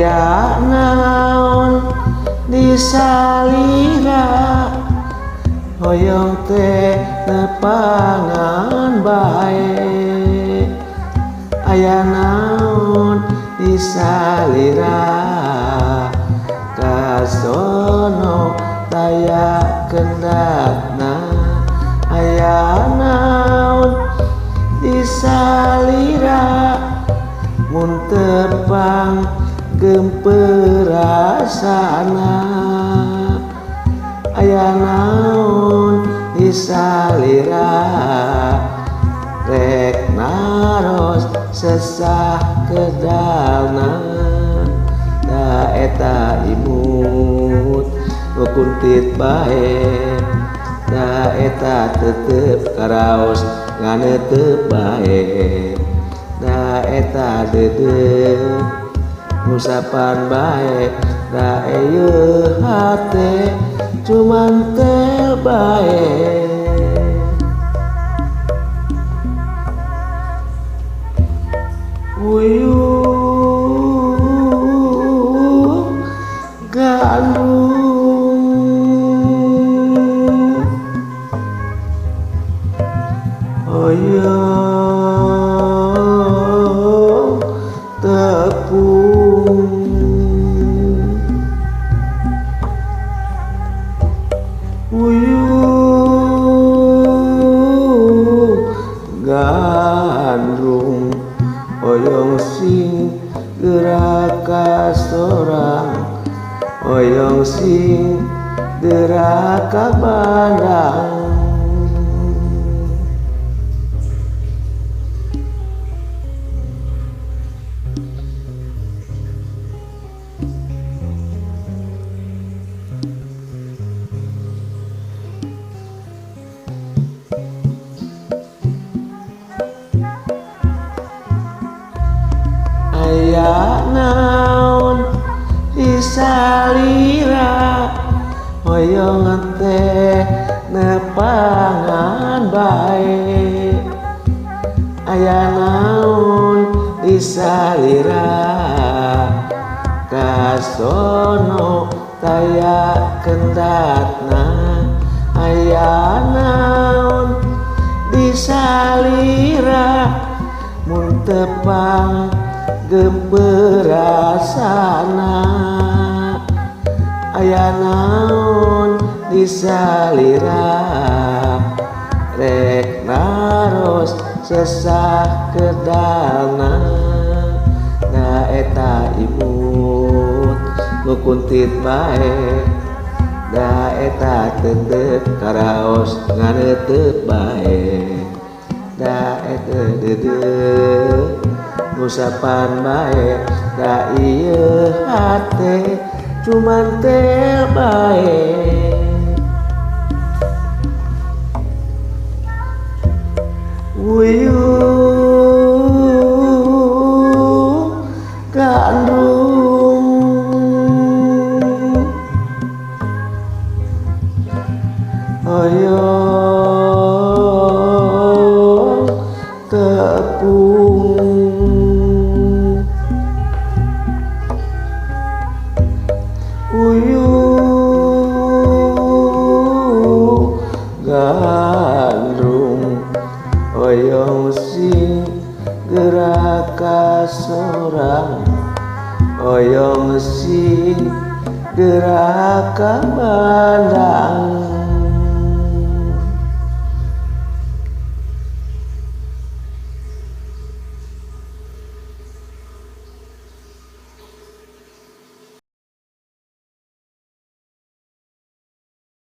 aya naon disalira hoyong teh nepangan bae aya naon disalira kasono taya kendakna aya naon disalira mun tepang gemperasana aya naon disalira rek naros sesah kedalna da eta imut nukuntit bae da eta tetep karaos nganetep bae da eta dedeuh ngusapan bae da eyeuh hate cuman tel bae uyuh gandung hoyong tepung uyuh gandrung hoyong sing gerak kasorang hoyong sing gerak ka bandang aya naon disalira hoyong teh nepangan bae aya naon disalira kasono taya kendatna aya naon disalira mun tepang gemperasana aya naon disalira rek naros sesah kedalna da eta imut nukuntit bae da eta tetep karaos nganetep bae da eta dedeuh ngusapan bae da ieu hate cuman tel bae uyuh gandrung hoyong tepung uyuh gandrung hoyong sing gerak kasorang hoyong sing gerak ka bandang